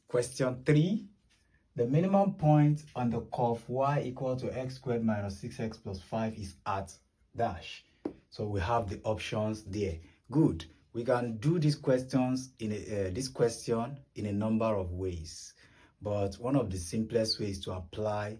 Question 3. The minimum point on the curve y equal to x squared minus 6x plus 5 is at dash. So we have the options there. Good. We can do these questions in this question in a number of ways. But one of the simplest ways to apply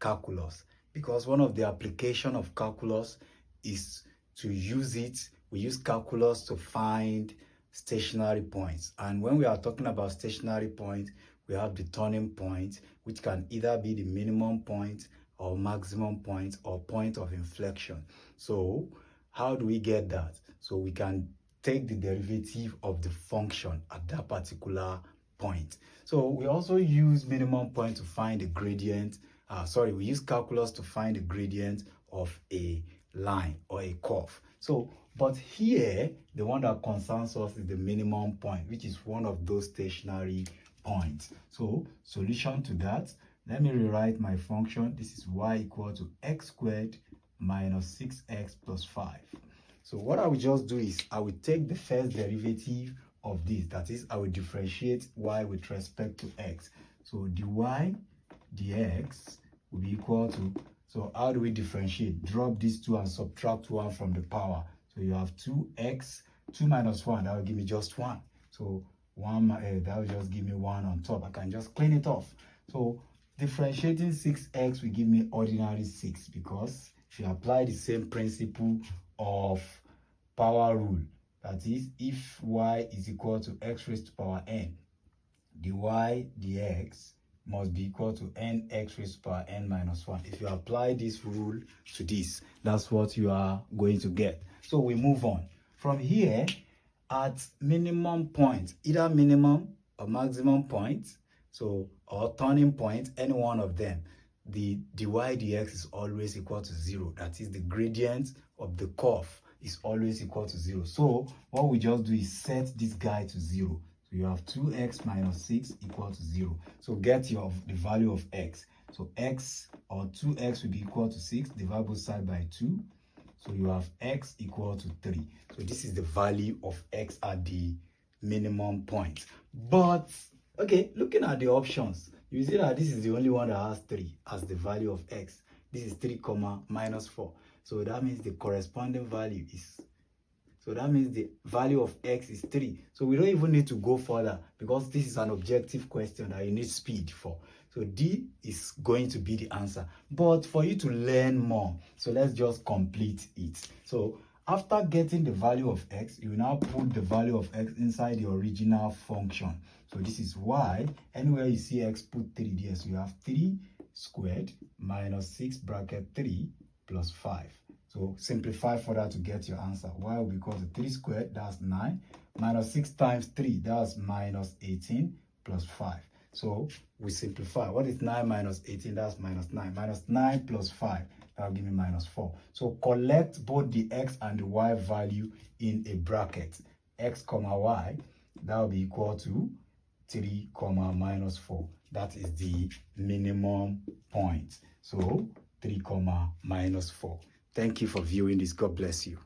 calculus, because one of the application of calculus is to use it. We use calculus to find stationary points. And when we are talking about stationary points, we have the turning point, which can either be the minimum point or maximum point or point of inflection. So how do we get that? So we can take the derivative of the function at that particular point. So we also use minimum point to find the gradient. We use calculus to find the gradient of a line or a curve. So, but here, the one that concerns us is the minimum point, which is one of those stationary points. So, solution to that, let me rewrite my function. This is y equal to x squared minus 6x plus 5. So what I will just do is I will take the first derivative of this. That is, I will differentiate y with respect to x. So dy dx will be equal to, so how do we differentiate? Drop these two and subtract 1 from the power. So you have 2x, 2 minus 1, that will give me just 1. So 1, that will just give me 1 on top. I can just clean it off. So differentiating 6x will give me ordinary 6, because if you apply the same principle of power rule, that is, if y is equal to x raised to power n, dy dx must be equal to nx raised to power n minus 1. If you apply this rule to this, that's what you are going to get. So we move on. From here, at minimum point, either minimum or maximum point, so or turning point, any one of them, the dy dx is always equal to 0. That is, the gradient of the curve is always equal to 0. So what we just do is set this guy to 0. So you have 2x minus 6 equal to 0. So get the value of x. So x or 2x will be equal to 6. Divide both sides by 2. So you have x equal to 3. So this is the value of x at the minimum point. But, okay, looking at the options, you see that this is the only one that has 3 as the value of x. This is 3 comma minus 4. So that means the corresponding value is, so that means the value of x is 3. So we don't even need to go further, because this is an objective question that you need speed for. So D is going to be the answer. But for you to learn more, so let's just complete it. So after getting the value of x, you now put the value of x inside the original function. So this is y. Anywhere you see x, put 3 there. So you have 3 squared minus 6 bracket 3 plus 5. So simplify further to get your answer. Y will be equal to 3 squared, that's 9, minus 6 times 3, that's minus 18, plus 5. So we simplify. What is 9 minus 18? That's minus 9. Minus 9 plus 5, that will give me minus 4. So collect both the x and the y value in a bracket. X comma y, that will be equal to 3 comma minus 4. That is the minimum point. So 3 comma minus 4. Thank you for viewing this. God bless you.